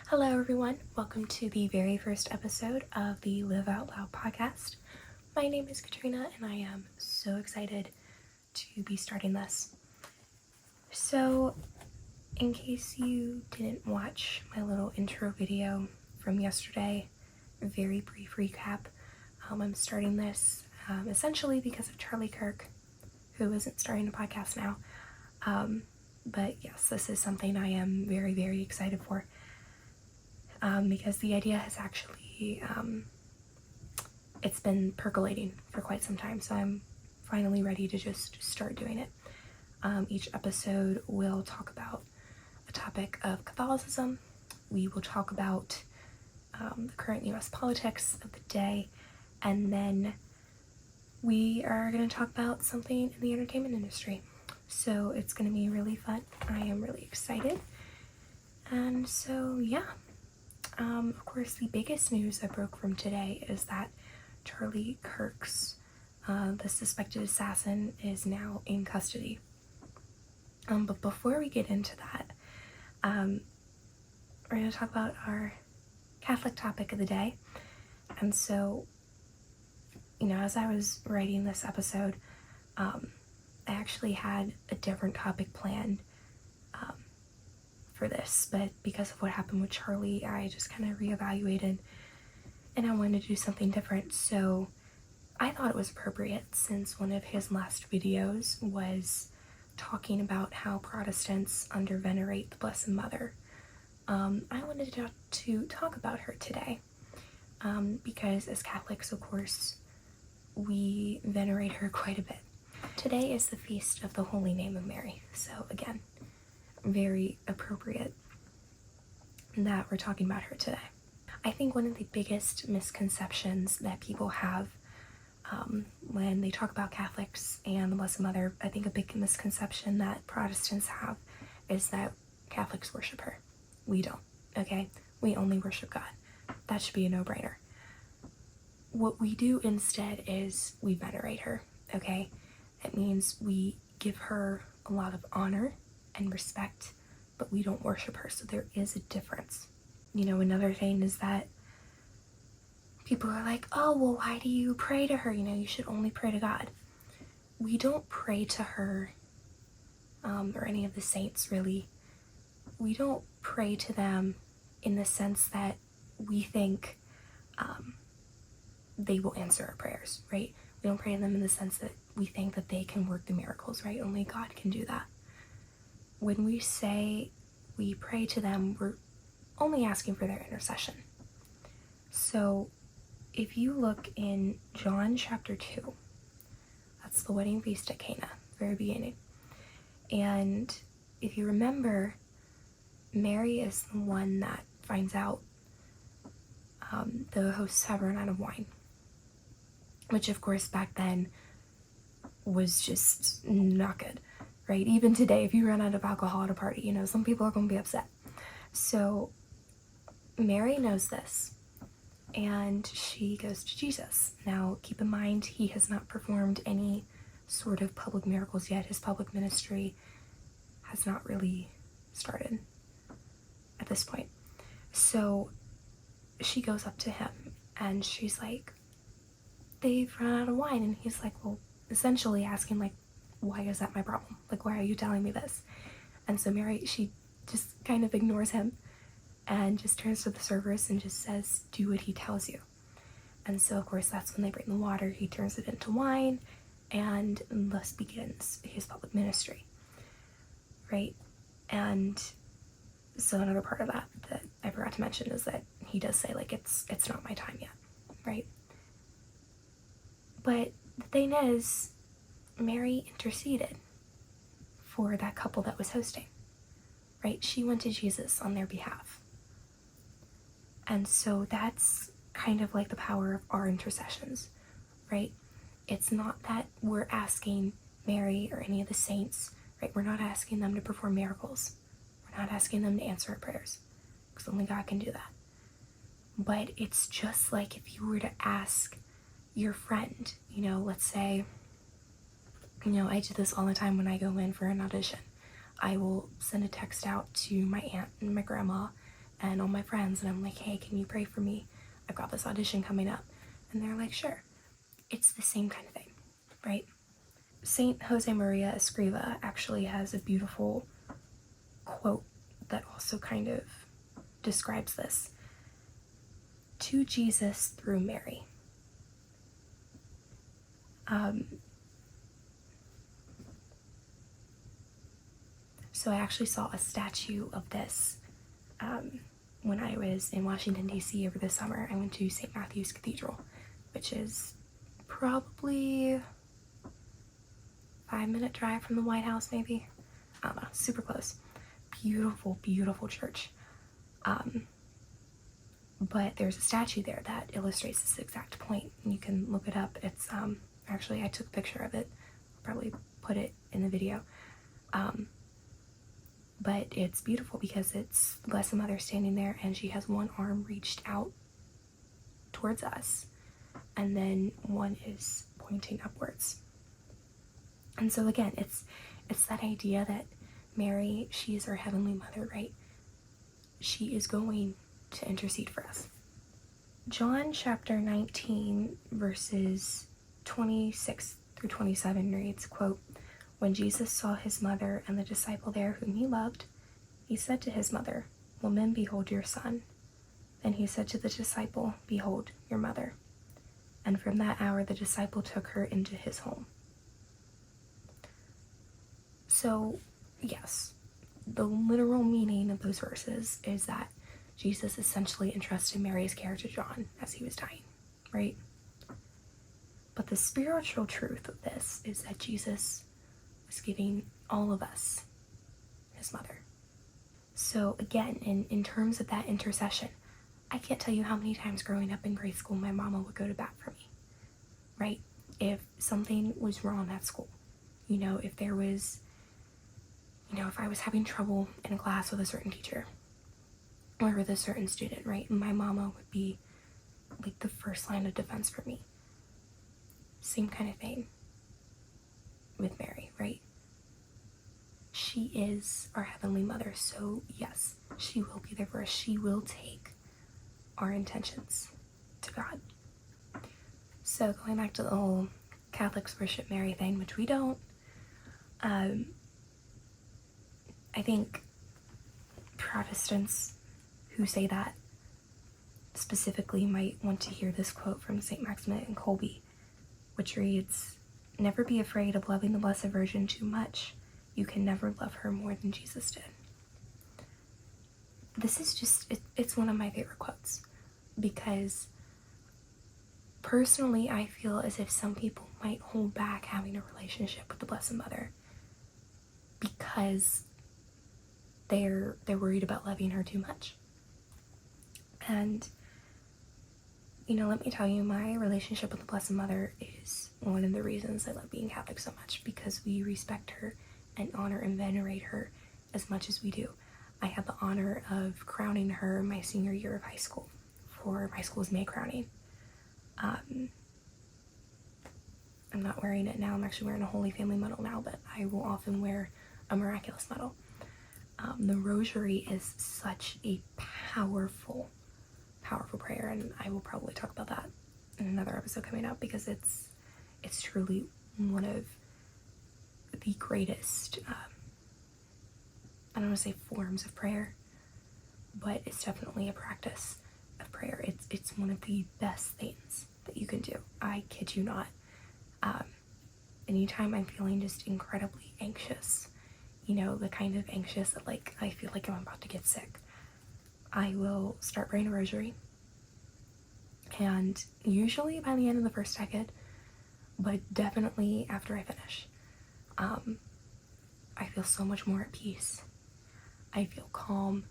Hello, everyone. Welcome to the very first episode of the Live Out Loud podcast. My name is Katrina, and I am so excited to be starting this. So, in case you didn't watch my little intro video from yesterday, a very brief recap, I'm starting this essentially because of Charlie Kirk, who isn't starting a podcast now. But yes, this is something I am very, very excited for. Because the idea has actually, it's been percolating for quite some time, so I'm finally ready to just start doing it. Each episode will talk about a topic of Catholicism. We will talk about the current US politics of the day, and then we are going to talk about something in the entertainment industry. So it's going to be really fun. I am really excited. And so, yeah. Of course, the biggest news that broke from today is that Charlie Kirk's, the suspected assassin, is now in custody. But before we get into that, we're going to talk about our Catholic topic of the day. And so, as I was writing this episode, I actually had a different topic planned for this, but because of what happened with Charlie, I just kind of reevaluated and I wanted to do something different. So I thought it was appropriate, since one of his last videos was talking about how Protestants under-venerate the Blessed Mother. I wanted to talk about her today, because as Catholics, of course, we venerate her quite a bit. Today is the feast of the Holy Name of Mary, so again, very appropriate that we're talking about her today. I think one of the biggest misconceptions that people have when they talk about Catholics and the Blessed Mother, I think a big misconception that Protestants have is that Catholics worship her. We don't, okay? We only worship God. That should be a no-brainer. What we do instead is we venerate her, okay? That means we give her a lot of honor and respect, but we don't worship her, so there is a difference. Another thing is that people are like, oh, well, why do you pray to her? You should only pray to God. We don't pray to her, or any of the saints, really. We don't pray to them in the sense that we think they will answer our prayers, right? We don't pray to them in the sense that we think that they can work the miracles, right? Only God can do that. When we say we pray to them, we're only asking for their intercession. So if you look in John chapter 2, that's the wedding feast at Cana, very beginning. And if you remember, Mary is the one that finds out the hosts have run out of wine, which of course back then was just not good. Right? Even today, if you run out of alcohol at a party, some people are going to be upset. So Mary knows this, and she goes to Jesus. Now, keep in mind, he has not performed any sort of public miracles yet. His public ministry has not really started at this point. So she goes up to him, and she's like, they've run out of wine. And he's like, well, essentially asking, like, why is that my problem? Like, why are you telling me this? And so Mary, she just kind of ignores him and just turns to the servers and just says, do what he tells you. And so, of course, that's when they bring the water. He turns it into wine, and thus begins his public ministry, right? And so another part of that I forgot to mention is that he does say, like, it's not my time yet, right? But the thing is, Mary interceded for that couple that was hosting, right? She went to Jesus on their behalf. And so that's kind of like the power of our intercessions, right? It's not that we're asking Mary or any of the saints, right? We're not asking them to perform miracles. We're not asking them to answer our prayers, because only God can do that. But it's just like if you were to ask your friend, let's say, I do this all the time when I go in for an audition. I will send a text out to my aunt and my grandma and all my friends, and I'm like, hey, can you pray for me? I've got this audition coming up. And they're like, sure. It's the same kind of thing, right? Saint Jose Maria Escriva actually has a beautiful quote that also kind of describes this. To Jesus through Mary. So I actually saw a statue of this when I was in Washington, D.C. over the summer. I went to St. Matthew's Cathedral, which is probably 5-minute drive from the White House, maybe. I don't know, super close. Beautiful, beautiful church. But there's a statue there that illustrates this exact point. You can look it up. It's, actually, I took a picture of it. I'll probably put it in the video. But it's beautiful because it's the Blessed Mother standing there, and she has one arm reached out towards us, and then one is pointing upwards. And so again, it's that idea that Mary, she is our Heavenly Mother, right? She is going to intercede for us. John chapter 19, verses 26 through 27 reads, quote, when Jesus saw his mother and the disciple there whom he loved, he said to his mother, Woman, behold your son. Then he said to the disciple, Behold your mother. And from that hour the disciple took her into his home. So, yes, the literal meaning of those verses is that Jesus essentially entrusted Mary's care to John as he was dying, right? But the spiritual truth of this is that Jesus was giving all of us his mother. So again, in terms of that intercession, I can't tell you how many times growing up in grade school my mama would go to bat for me, right? If something was wrong at school, if there was, if I was having trouble in a class with a certain teacher or with a certain student, right? My mama would be like the first line of defense for me. Same kind of thing with Mary, right? She is our Heavenly Mother, so yes, she will be there for us. She will take our intentions to God. So going back to the whole Catholics worship Mary thing, which we don't, I think Protestants who say that specifically might want to hear this quote from St. Maximin Kolbe, which reads, Never be afraid of loving the Blessed Virgin too much. You can never love her more than Jesus did. This is just, it's one of my favorite quotes, because personally I feel as if some people might hold back having a relationship with the Blessed Mother because they're worried about loving her too much. And let me tell you, my relationship with the Blessed Mother is one of the reasons I love being Catholic so much, because we respect her and honor and venerate her as much as we do. I had the honor of crowning her my senior year of high school for my school's May crowning. I'm not wearing it now. I'm actually wearing a Holy Family medal now, but I will often wear a miraculous medal. The Rosary is such a powerful prayer, and I will probably talk about that in another episode coming up, because it's truly one of the greatest, I don't want to say forms of prayer, but it's definitely a practice of prayer. It's one of the best things that you can do. I kid you not. Anytime I'm feeling just incredibly anxious, the kind of anxious that I feel like I'm about to get sick, I will start praying a rosary, and usually by the end of the first decade, but definitely after I finish, I feel so much more at peace. I feel calm,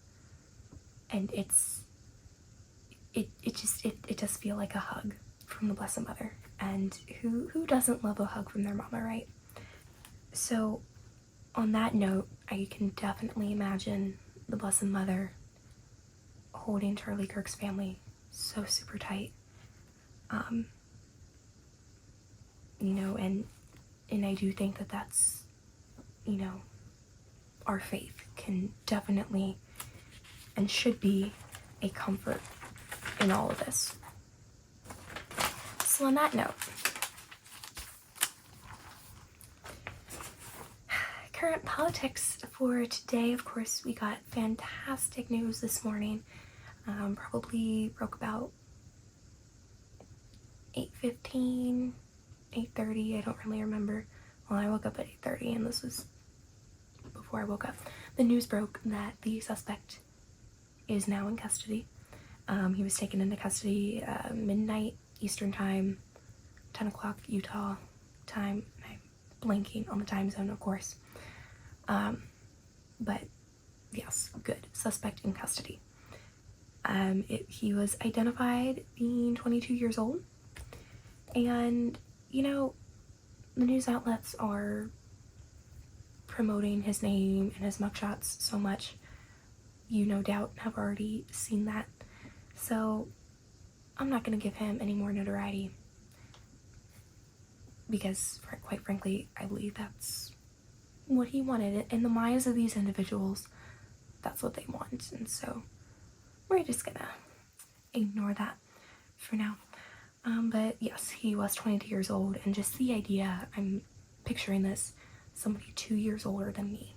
and it does feel like a hug from the Blessed Mother. And who doesn't love a hug from their mama, right? So on that note, I can definitely imagine the Blessed Mother holding Charlie Kirk's family so super tight. And I do think that that's, our faith can definitely and should be a comfort in all of this. So on that note, current politics for today, of course, we got fantastic news this morning. Probably broke about 8:15, 8:30, I don't really remember. Well, I woke up at 8:30 and this was before I woke up. The news broke that the suspect is now in custody. He was taken into custody midnight Eastern time, 10 o'clock Utah time. I'm blanking on the time zone, of course. But yes, good. Suspect in custody. He was identified being 22 years old. And, you know, the news outlets are promoting his name and his mugshots so much. You no doubt have already seen that. So I'm not going to give him any more notoriety. Because, quite frankly, I believe that's what he wanted. In the minds of these individuals, that's what they want. And so we're just going to ignore that for now. But yes, he was 22 years old, and just the idea, I'm picturing this, somebody 2 years older than me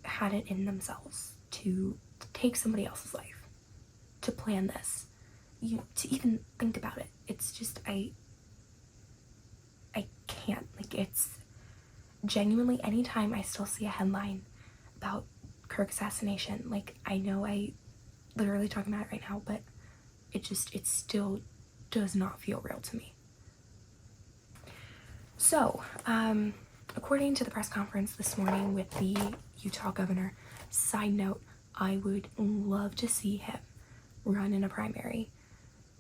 had it in themselves to take somebody else's life, to plan this, to even think about it. It's just, I can't, like, it's genuinely, anytime I still see a headline about Kirk assassination, like, I know I literally talking about it right now, but it still does not feel real to me. So, according to the press conference this morning with the Utah governor, side note, I would love to see him run in a primary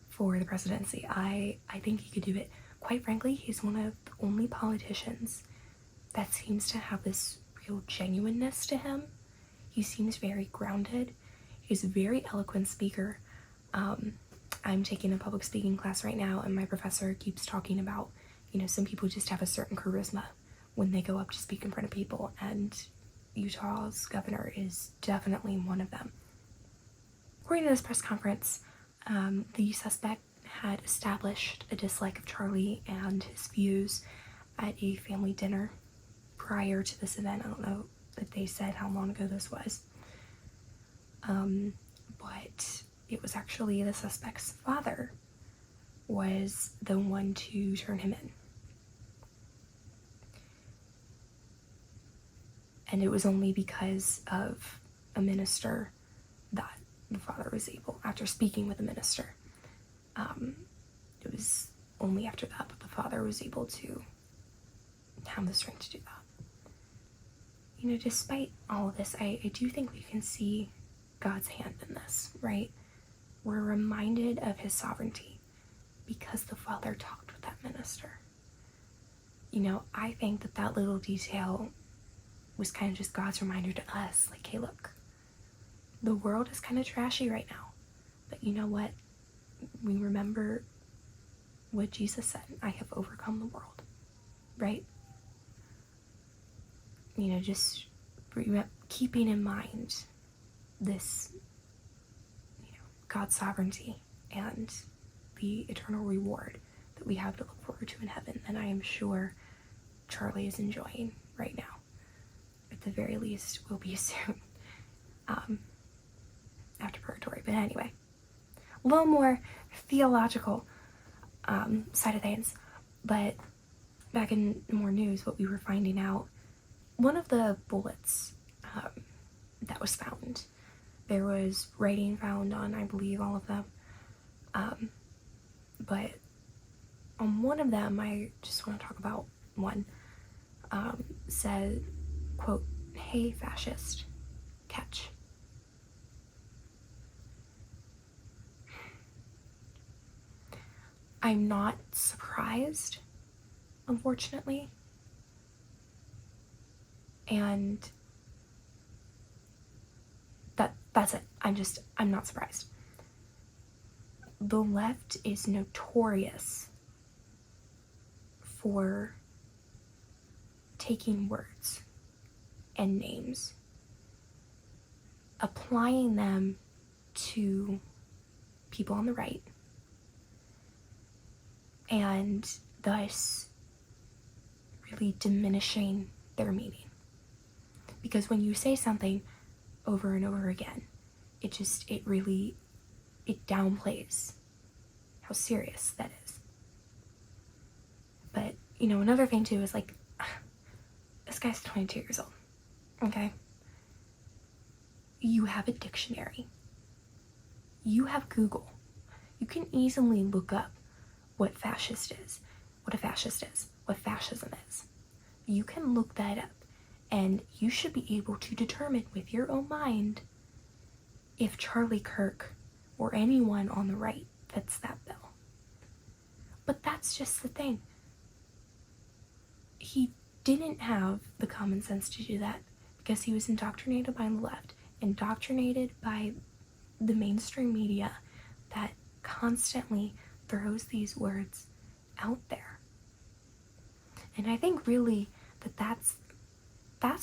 for the presidency. I think he could do it. Quite frankly, he's one of the only politicians that seems to have this real genuineness to him. He seems very grounded. He's a very eloquent speaker. I'm taking a public speaking class right now, and my professor keeps talking about, you know, some people just have a certain charisma when they go up to speak in front of people, and Utah's governor is definitely one of them. According to this press conference, the suspect had established a dislike of Charlie and his views at a family dinner prior to this event. I don't know if they said how long ago this was. But it was actually the suspect's father was the one to turn him in. And it was only because of a minister that the father was able, after speaking with the minister, it was only after that the father was able to have the strength to do that. You know, despite all of this, I do think we can see God's hand in this, right? We're reminded of his sovereignty because the father talked with that minister. You know, I think that little detail was kind of just God's reminder to us, like, hey, look, the world is kind of trashy right now, but you know what? We remember what Jesus said, I have overcome the world, right? You know, just keeping in mind this, you know, God's sovereignty and the eternal reward that we have to look forward to in heaven, and I am sure Charlie is enjoying right now. At the very least, will be soon, after purgatory. But anyway, a little more theological side of things, but back in more news, what we were finding out, one of the bullets that was found, there was writing found on, I believe, all of them, but on one of them, I just want to talk about one, said, quote, "Hey fascist, catch." I'm not surprised, unfortunately, and that's it. I'm not surprised. The left is notorious for taking words and names applying them to people on the right, and thus really diminishing their meaning. Because when you say something over and over again, it downplays how serious that is. But, another thing too is like, this guy's 22 years old, okay? You have a dictionary. You have Google. You can easily look up what fascist is, what a fascist is, what fascism is. You can look that up, and you should be able to determine with your own mind if Charlie Kirk or anyone on the right fits that bill. But that's just the thing. He didn't have the common sense to do that because he was indoctrinated by the left, indoctrinated by the mainstream media that constantly throws these words out there. And I think really that's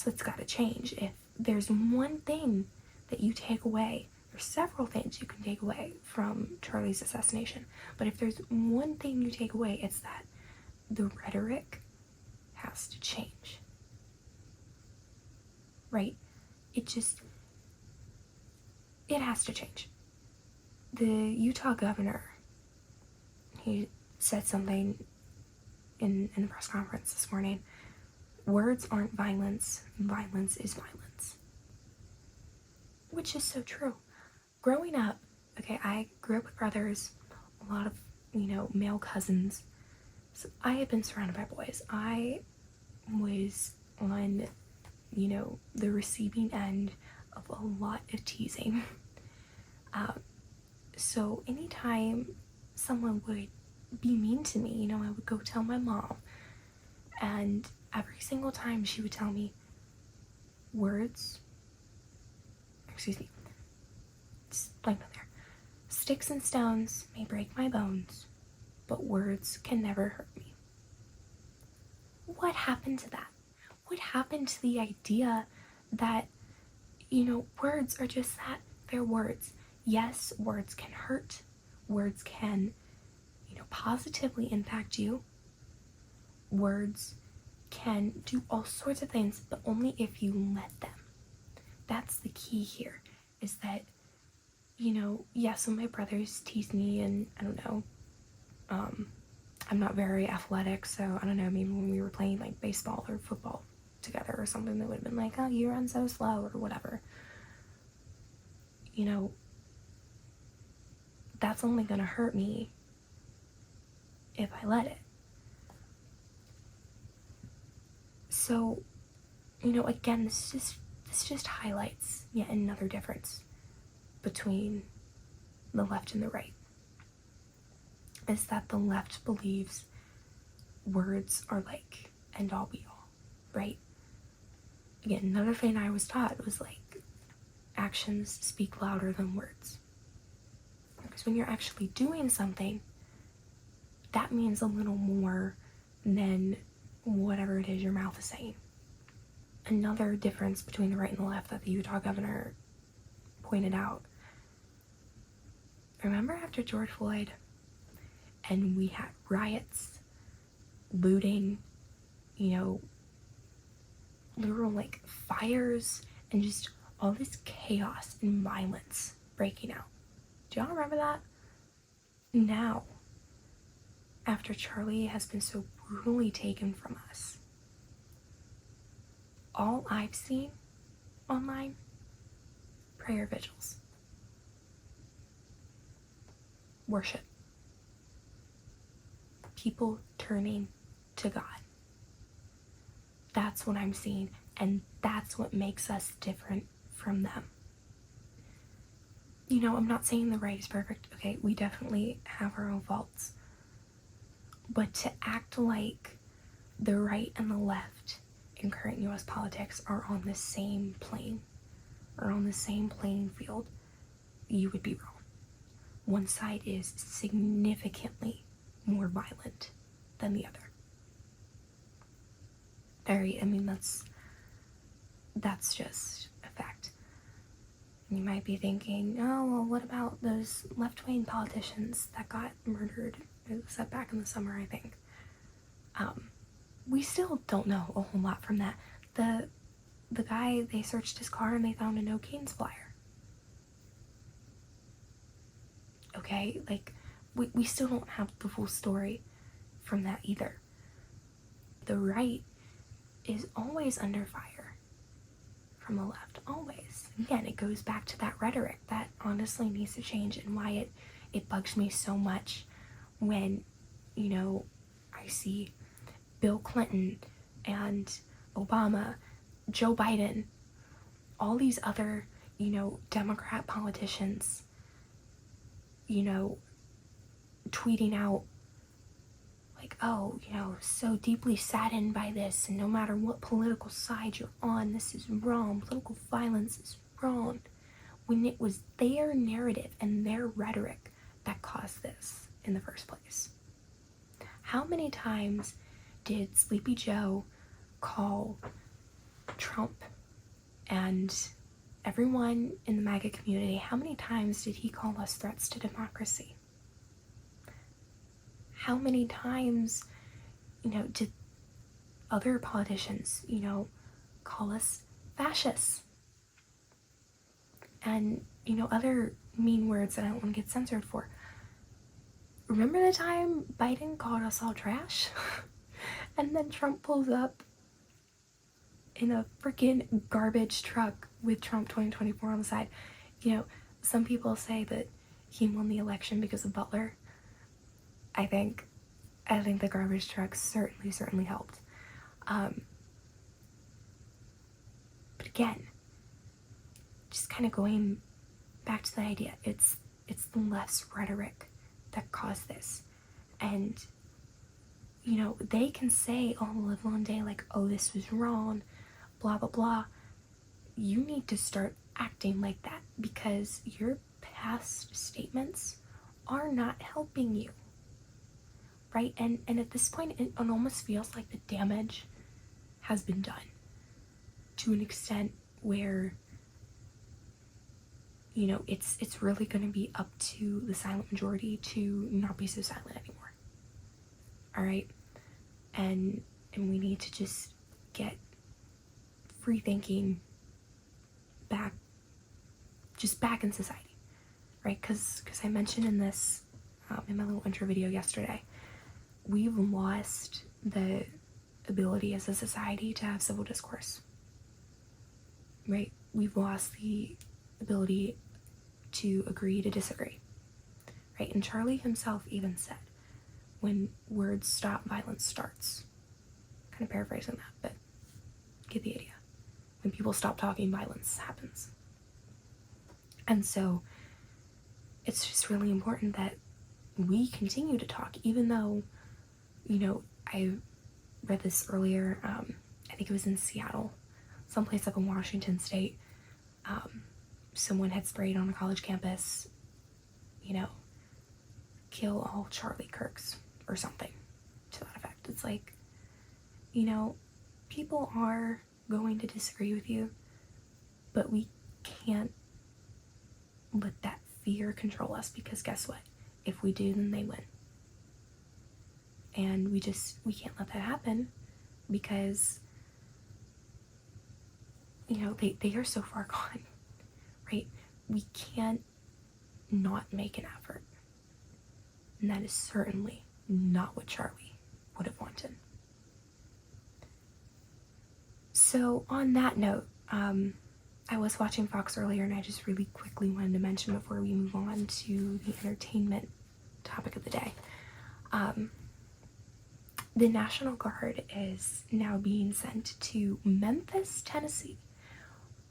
what's got to change. If there's one thing that you take away, there's several things you can take away from Charlie's assassination, but if there's one thing you take away, it's that the rhetoric has to change. Right? It has to change. The Utah governor, he said something in the press conference this morning. Words aren't violence. Violence is violence. Which is so true. Growing up, okay, I grew up with brothers, a lot of, male cousins. So I had been surrounded by boys. I was on, the receiving end of a lot of teasing. So anytime someone would be mean to me, I would go tell my mom. And every single time she would tell me, sticks and stones may break my bones, but words can never hurt me. What happened to that? What happened to the idea that, words are just that? They're words. Yes, words can hurt. Words can, positively impact you. Words can do all sorts of things, but only if you let them. That's the key here, is that, so my brothers tease me, and I don't know, I'm not very athletic, so I don't know, maybe when we were playing like baseball or football together or something, they would have been like, oh, you run so slow or whatever. That's only gonna hurt me if I let it. So, again, this just highlights yet another difference between the left and the right. Is that the left believes words are like end all be all, right? Again, another thing I was taught was like actions speak louder than words. Because when you're actually doing something, that means a little more than whatever it is your mouth is saying. Another difference between the right and the left that the Utah governor pointed out. Remember after George Floyd and we had riots, looting, literal like fires and just all this chaos and violence breaking out. Do y'all remember that? Now, after Charlie has been so brutally taken from us, all I've seen online, prayer vigils, worship, people turning to God. That's what I'm seeing, and that's what makes us different from them. I'm not saying the right is perfect, okay? We definitely have our own faults. But to act like the right and the left in current US politics are on the same plane, or on the same playing field, you would be wrong. One side is significantly more violent than the other. That's just a fact. You might be thinking, oh, well, what about those left-wing politicians that got murdered? It was back in the summer, I think. We still don't know a whole lot from that. The guy, they searched his car and they found a No Keynes flyer. Okay, like, we still don't have the full story from that either. The right is always under fire from the left, always. Again, it goes back to that rhetoric that honestly needs to change, and why it bugs me so much when, you know, I see Bill Clinton and Obama, Joe Biden, all these other, you know, Democrat politicians, you know, tweeting out like, oh, you know, so deeply saddened by this, and no matter what political side you're on, this is wrong, political violence is wrong, when it was their narrative and their rhetoric that caused this in the first place. How many times did Sleepy Joe call Trump and everyone in the MAGA community, how many times did he call us threats to democracy? How many times, you know, did other politicians, you know, call us fascists? And, you know, other mean words that I don't want to get censored for. Remember the time Biden called us all trash? And then Trump pulls up in a freaking garbage truck with Trump 2024 on the side. You know, some people say that he won the election because of Butler. I think the garbage truck certainly helped. But again, just kind of going back to the idea, it's the left's rhetoric that caused this. And, you know, they can say all the live long day like, oh, this was wrong, blah, blah, blah. You need to start acting like that, because your past statements are not helping you. Right? And at this point, it almost feels like the damage has been done to an extent where, you know, it's really going to be up to the silent majority to not be so silent anymore. All right? And we need to just get free thinking back in society, right? Because I mentioned in this, in my little intro video yesterday, we've lost the ability as a society to have civil discourse, right? We've lost the ability to agree to disagree, right? And Charlie himself even said, when words stop, violence starts. Kind of paraphrasing that, but get the idea. When people stop talking, violence happens. And so it's just really important that we continue to talk, even though, you know, I read this earlier, I think it was in Seattle, someplace up in Washington State, someone had sprayed on a college campus, you know, kill all Charlie Kirks or something to that effect. It's like, you know, people are going to disagree with you, but we can't let that fear control us, because guess what? If we do, then they win. And we can't let that happen, because, you know, they are so far gone, right? We can't not make an effort. And that is certainly not what Charlie would have wanted. So on that note, I was watching Fox earlier, and I just really quickly wanted to mention before we move on to the entertainment topic of the day. The National Guard is now being sent to Memphis, Tennessee.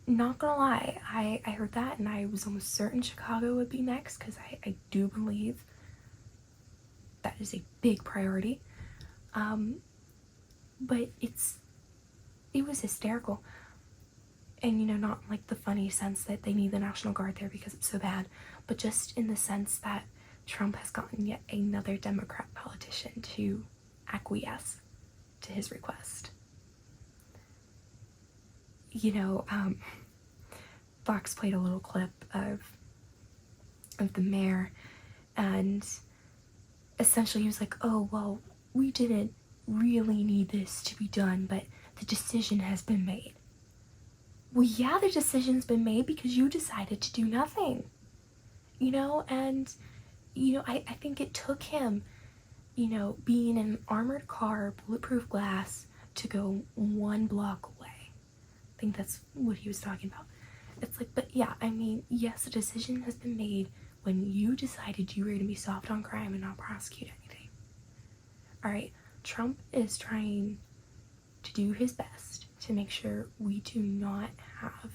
Not gonna lie, I heard that and I was almost certain Chicago would be next, because I do believe that is a big priority. But it was hysterical. And, you know, not like the funny sense that they need the National Guard there because it's so bad, but just in the sense that Trump has gotten yet another Democrat politician to acquiesce to his request. You know, Fox played a little clip of the mayor, and essentially he was like, oh, well, we didn't really need this to be done, but the decision has been made. Well, yeah, the decision's been made because you decided to do nothing, and, I think it took him, being in an armored car, bulletproof glass, to go 1 block away. I think that's what he was talking about. It's like, but yeah, I mean, yes, the decision has been made when you decided you were going to be soft on crime and not prosecute anything. All right, Trump is trying to do his best to make sure we do not have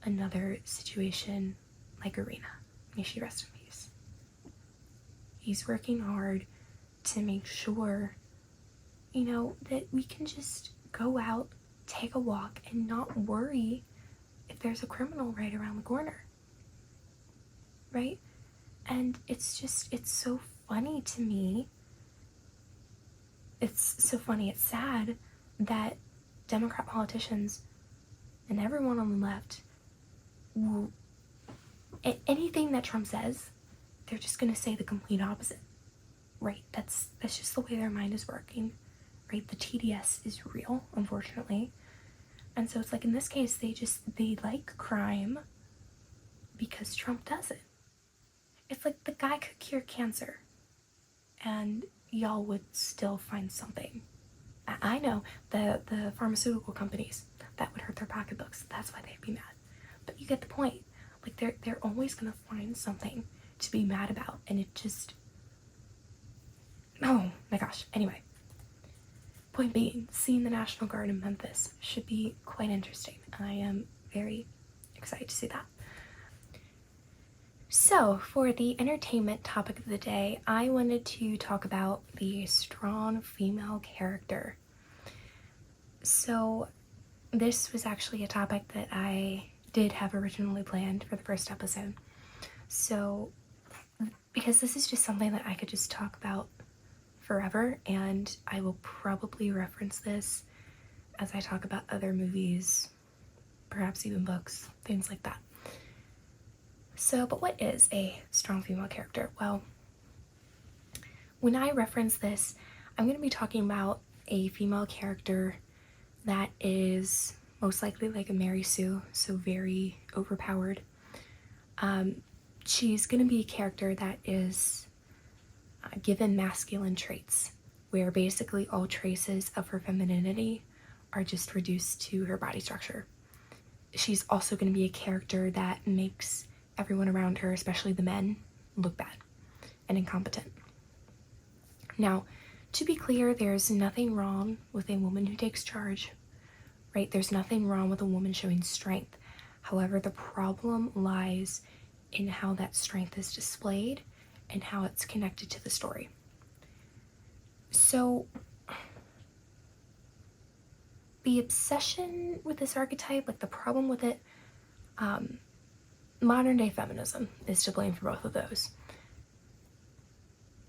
another situation like Arena. May she rest in peace. He's working hard to make sure, that we can just go out, take a walk, and not worry if there's a criminal right around the corner, right? And it's so funny to me. It's so funny, it's sad that Democrat politicians and everyone on the left will, anything that Trump says, they're just going to say the complete opposite, right? That's just the way their mind is working, right? The TDS is real, unfortunately. And so it's like, in this case, they like crime because Trump doesn't. It's like the guy could cure cancer and y'all would still find something. I know the pharmaceutical companies, that would hurt their pocketbooks. That's why they'd be mad. But you get the point. Like, they're always gonna find something to be mad about, and it just, oh my gosh. Anyway, point being, seeing the National Guard in Memphis should be quite interesting. I am very excited to see that. So, for the entertainment topic of the day, I wanted to talk about the strong female character. So, this was actually a topic that I did have originally planned for the first episode. So, because this is just something that I could just talk about forever, and I will probably reference this as I talk about other movies, perhaps even books, things like that. So, but what is a strong female character? Well, when I reference this, I'm going to be talking about a female character that is most likely like a Mary Sue, so very overpowered. She's going to be a character that is given masculine traits, where basically all traces of her femininity are just reduced to her body structure. She's also going to be a character that makes everyone around her, especially the men, look bad and incompetent. Now, to be clear, there's nothing wrong with a woman who takes charge, right? There's nothing wrong with a woman showing strength. However, the problem lies in how that strength is displayed and how it's connected to the story. So, the obsession with this archetype, like the problem with it, modern day feminism is to blame for both of those.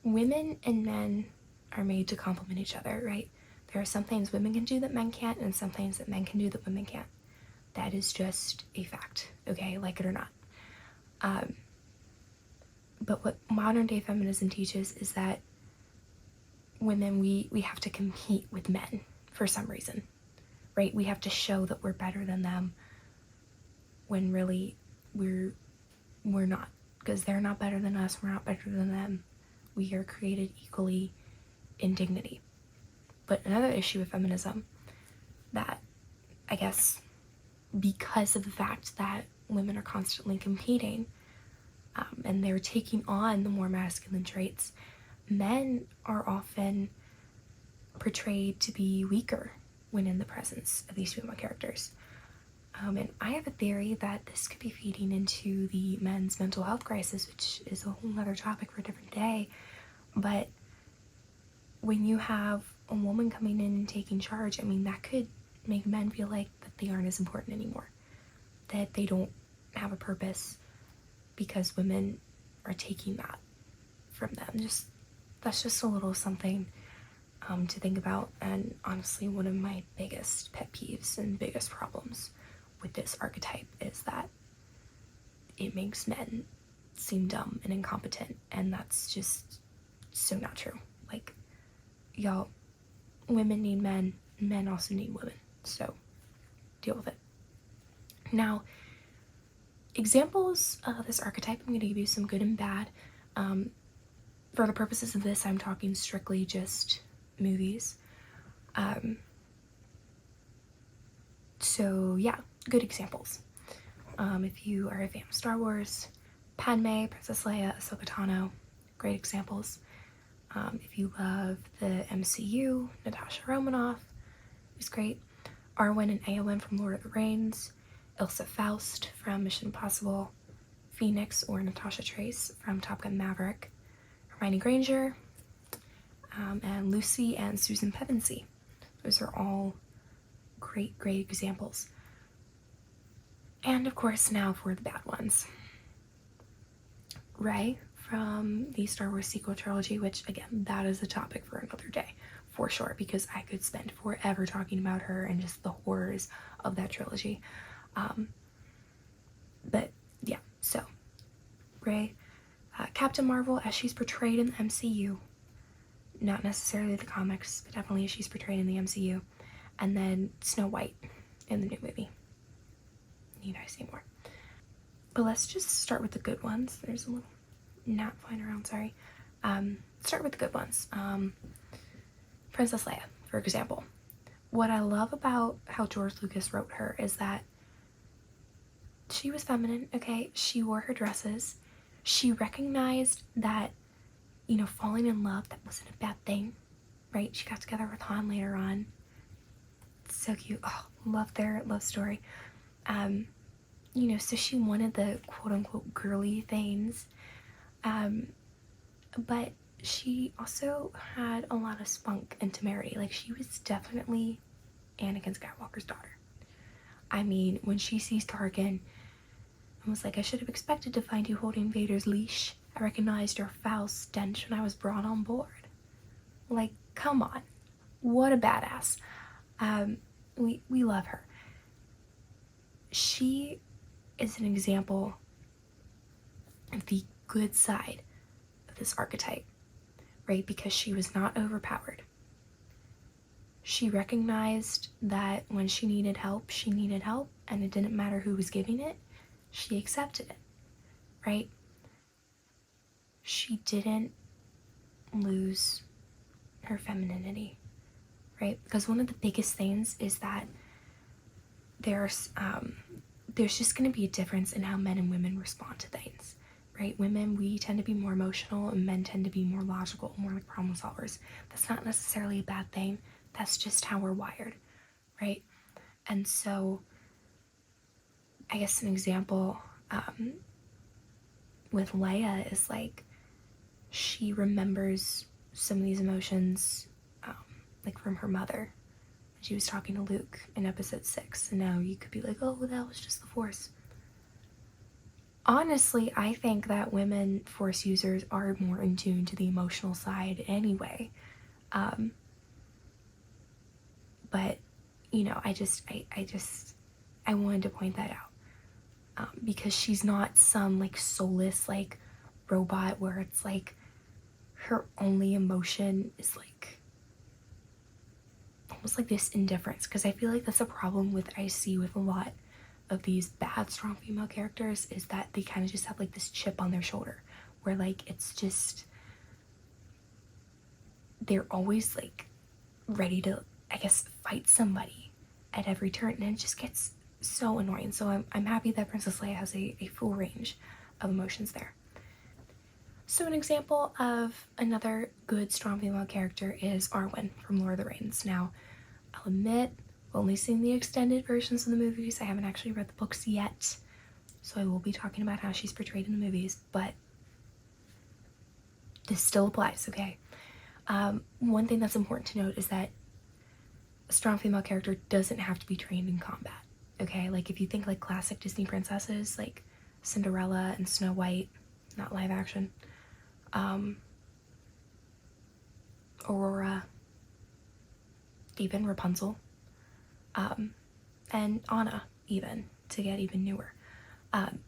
Women and men are made to complement each other, right? There are some things women can do that men can't, and some things that men can do that women can't. That is just a fact, okay? Like it or not. But what modern day feminism teaches is that women, we have to compete with men for some reason, right? We have to show that we're better than them when really we're not, because they're not better than us, we're not better than them. We are created equally in dignity. But another issue with feminism that, I guess, because of the fact that women are constantly competing, and they're taking on the more masculine traits, men are often portrayed to be weaker when in the presence of these female characters. And I have a theory that this could be feeding into the men's mental health crisis, which is a whole other topic for a different day. But when you have a woman coming in and taking charge, I mean, that could make men feel like that they aren't as important anymore, that they don't have a purpose because women are taking that from them. That's just a little something to think about, and honestly one of my biggest pet peeves and biggest problems with this archetype is that it makes men seem dumb and incompetent, and that's just so not true. Like, y'all, women need men, men also need women, so deal with it. Now, examples of this archetype, I'm going to give you some good and bad. For the purposes of this, I'm talking strictly just movies. So yeah, good examples. If you are a fan of Star Wars, Padme, Princess Leia, Ahsoka Tano, great examples. If you love the MCU, Natasha Romanoff is great. Arwen and Eowyn from Lord of the Rings, Ilsa Faust from Mission Impossible, Phoenix or Natasha Trace from Top Gun Maverick, Hermione Granger, and Lucy and Susan Pevensey. Those are all great examples. And of course, now for the bad ones. Rey from the Star Wars sequel trilogy, which again, that is a topic for another day, for sure, because I could spend forever talking about her and just the horrors of that trilogy. But yeah, so Rey, Captain Marvel as she's portrayed in the MCU, not necessarily the comics, but definitely as she's portrayed in the MCU, and then Snow White in the new movie. Need I say more? But let's just start with the good ones. There's a little gnat flying around, sorry. Start with the good ones. Princess Leia, for example. What I love about how George Lucas wrote her is that she was feminine, okay? She wore her dresses. She recognized that, you know, falling in love, that wasn't a bad thing, right? She got together with Han later on. It's so cute. Oh, love their love story. You know, so she wanted the quote-unquote girly things, but she also had a lot of spunk and temerity. Like, she was definitely Anakin Skywalker's daughter. I mean, when she sees Tarkin and was like, I should have expected to find you holding Vader's leash. I recognized your foul stench when I was brought on board. Like, come on. What a badass. We love her. She is an example of the good side of this archetype, right? Because she was not overpowered. She recognized that when she needed help, and it didn't matter who was giving it, she accepted it, right? She didn't lose her femininity, right? Because one of the biggest things is that there's just going to be a difference in how men and women respond to things, right? Women, we tend to be more emotional, and men tend to be more logical, more like problem solvers. That's not necessarily a bad thing. That's just how we're wired, right? And so I guess an example with Leia is like, she remembers some of these emotions like from her mother. She was talking to Luke in episode 6, and now you could be like, oh, that was just the Force. Honestly, I think that women Force users are more in tune to the emotional side anyway. But, you know, I wanted to point that out. Because she's not some, like, soulless, like, robot where it's, like, her only emotion is, like, almost like this indifference, because I feel like that's a problem I see with a lot of these bad strong female characters, is that they kind of just have like this chip on their shoulder where like it's just, they're always like ready to, I guess, fight somebody at every turn, and it just gets so annoying. So I'm happy that Princess Leia has a full range of emotions there. So an example of another good strong female character is Arwen from Lord of the Rings. Now, I'll admit, I've only seen the extended versions of the movies. I haven't actually read the books yet, so I will be talking about how she's portrayed in the movies, but this still applies, okay? One thing that's important to note is that a strong female character doesn't have to be trained in combat, okay? Like, if you think like classic Disney princesses, like Cinderella and Snow White, not live action, Aurora, even Rapunzel, and Anna even, to get even newer.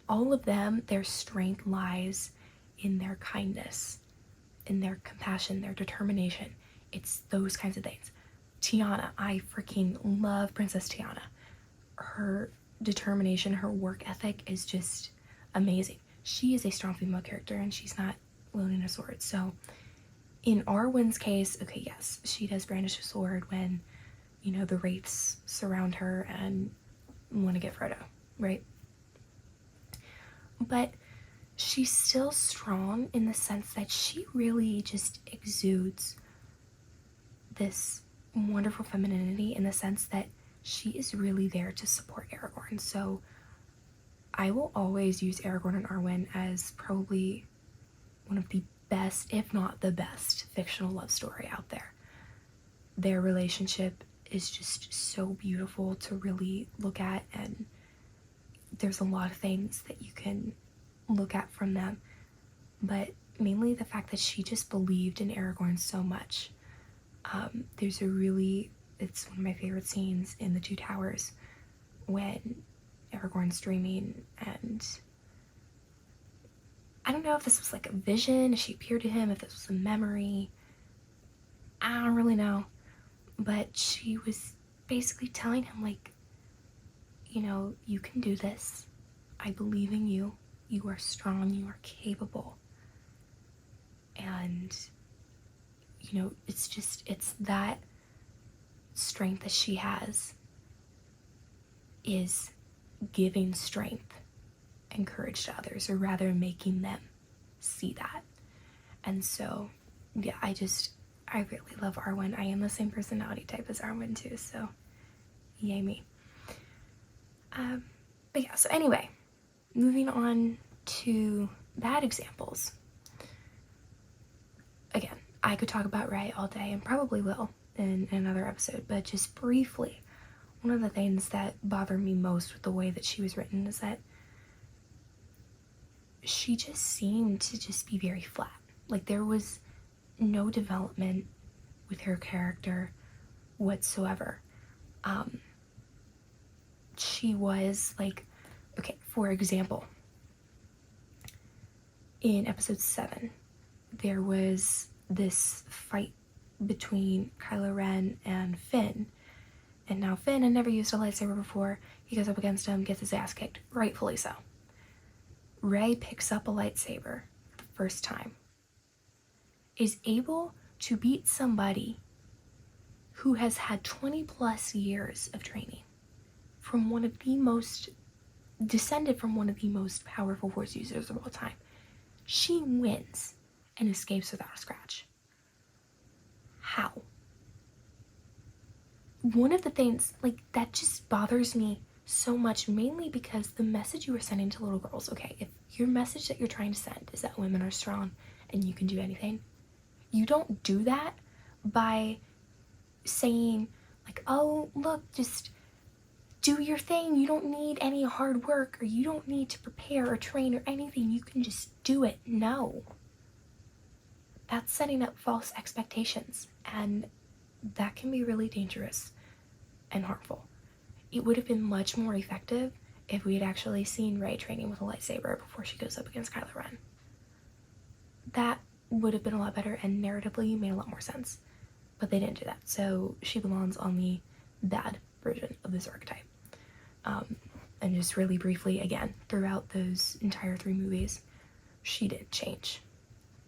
All of them, their strength lies in their kindness, in their compassion, their determination. It's those kinds of things. Tiana, I freaking love Princess Tiana. Her determination, her work ethic is just amazing. She is a strong female character and she's not wielding a sword. So in Arwen's case, okay, yes, she does brandish a sword when, you know, the wraiths surround her and want to get Frodo, right? But she's still strong in the sense that she really just exudes this wonderful femininity, in the sense that she is really there to support Aragorn. So I will always use Aragorn and Arwen as probably one of the best, if not the best, fictional love story out there. Their relationship is just so beautiful to really look at, and there's a lot of things that you can look at from them, but mainly the fact that she just believed in Aragorn so much. It's one of my favorite scenes in The Two Towers when Aragorn's dreaming, and I don't know if this was like a vision, if she appeared to him, if this was a memory, I don't really know, but she was basically telling him, like, you know, you can do this, I believe in you, you are strong, you are capable. And, you know, it's that strength that she has is giving strength and courage to others, or rather making them see that. And so, yeah, I really love Arwen. I am the same personality type as Arwen too, so yay me. But yeah, so anyway, moving on to bad examples. Again, I could talk about Rey all day, and probably will in another episode, but just briefly, one of the things that bothered me most with the way that she was written is that she just seemed to just be very flat. Like, there was no development with her character whatsoever. She was like, okay, for example, in episode 7, there was this fight between Kylo Ren and Finn, and now Finn had never used a lightsaber before. He goes up against him, gets his ass kicked, rightfully so. Rey picks up a lightsaber for the first time, is able to beat somebody who has had 20 plus years of training, descended from one of the most powerful Force users of all time. She wins and escapes without a scratch. How? One of the things, like, that just bothers me so much, mainly because the message you were sending to little girls, okay, if your message that you're trying to send is that women are strong and you can do anything, you don't do that by saying, like, oh, look, just do your thing, you don't need any hard work, or you don't need to prepare or train or anything, you can just do it. No. That's setting up false expectations, and that can be really dangerous and harmful. It would have been much more effective if we had actually seen Rey training with a lightsaber before she goes up against Kylo Ren. That would have been a lot better, and narratively made a lot more sense. But they didn't do that, so she belongs on the bad version of this archetype. And just really briefly, again, throughout those entire 3 movies, she didn't change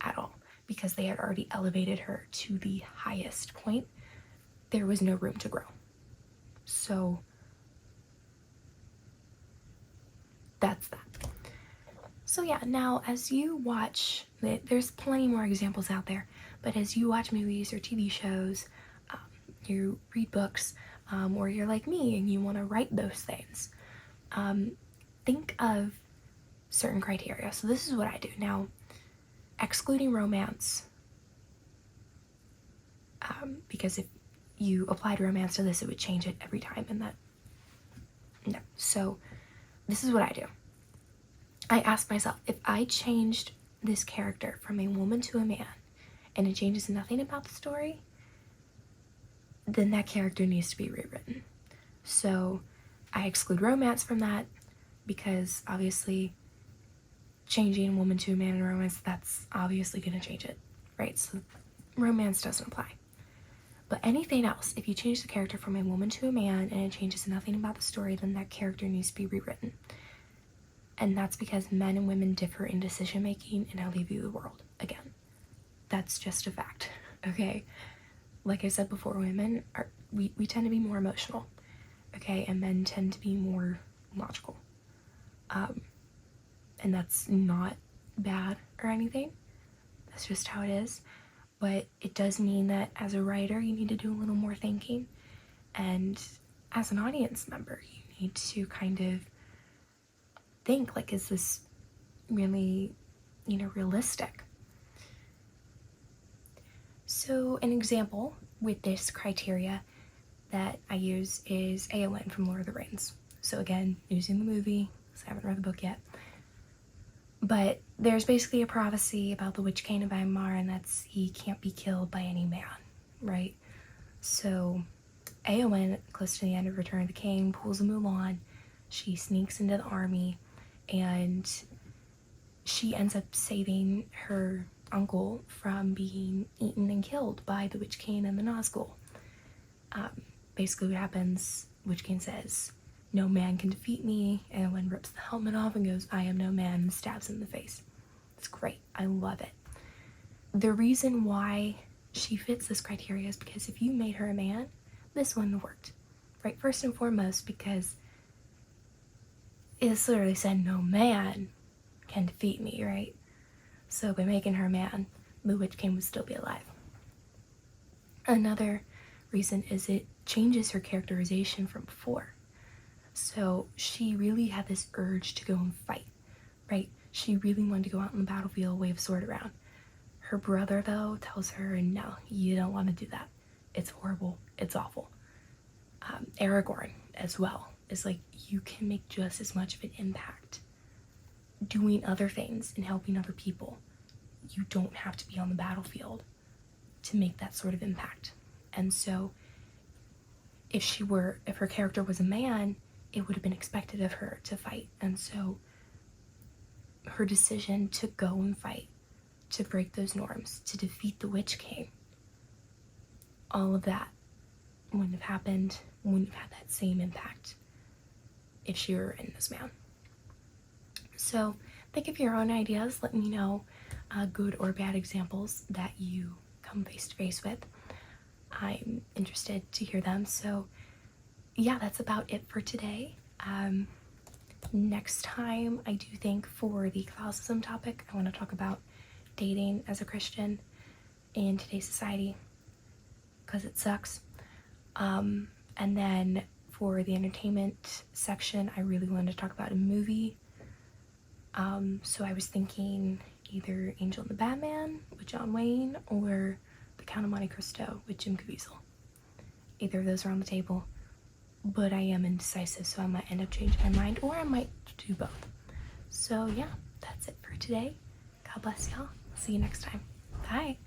at all, because they had already elevated her to the highest point. There was no room to grow. So that's that. So yeah, now as you watch, there's plenty more examples out there, but as you watch movies or TV shows, you read books, or you're like me and you want to write those things, think of certain criteria. So this is what I do. Now, excluding romance, because if you applied romance to this, it would change it every time, and that, no. So this is what I do. I ask myself, if I changed this character from a woman to a man and it changes nothing about the story, then that character needs to be rewritten. So I exclude romance from that because obviously changing a woman to a man in romance, that's obviously going to change it, right? So romance doesn't apply. But anything else, if you change the character from a woman to a man and it changes nothing about the story, then that character needs to be rewritten. And that's because men and women differ in decision making and how they view the world. Again, that's just a fact, okay? Like I said before, women are, we tend to be more emotional, okay? And men tend to be more logical. And that's not bad or anything. That's just how it is. But it does mean that as a writer, you need to do a little more thinking. And as an audience member, you need to kind of think, like, is this really, realistic? So an example with this criteria that I use is Eowyn from Lord of the Rings. So again, using the movie, because I haven't read the book yet. But there's basically a prophecy about the Witch King of Angmar, and that's he can't be killed by any man, right? So Eowyn, close to the end of Return of the King, pulls a Mulan. She sneaks into the army, and she ends up saving her uncle from being eaten and killed by the Witch King and the Nazgul. Basically what happens, Witch King says, "No man can defeat me," and Eowyn rips the helmet off and goes, "I am no man," and stabs him in the face. It's great. I love it. The reason why she fits this criteria is because if you made her a man, this wouldn't have worked, right? First and foremost, because it's literally said, "No man can defeat me," right? So by making her a man, the Witch King would still be alive. Another reason is it changes her characterization from before. So she really had this urge to go and fight, right? She really wanted to go out on the battlefield, wave a sword around. Her brother, though, tells her, no, you don't want to do that. It's horrible. It's awful. Aragorn, as well, is like, you can make just as much of an impact doing other things and helping other people. You don't have to be on the battlefield to make that sort of impact. And so if her character was a man, it would have been expected of her to fight. And so her decision to go and fight, to break those norms, to defeat the Witch King, all of that wouldn't have happened, wouldn't have had that same impact if she were in as man. So think of your own ideas. Let me know good or bad examples that you come face to face with. I'm interested to hear them. So yeah, that's about it for today. Next time, I do think for the Catholicism topic, I want to talk about dating as a Christian in today's society, because it sucks. And then for the entertainment section, I really wanted to talk about a movie. So I was thinking either Angel and the Batman with John Wayne or The Count of Monte Cristo with Jim Caviezel. Either of those are on the table, but I am indecisive, so I might end up changing my mind, or I might do both. So yeah, that's it for today. God bless y'all. See you next time. Bye.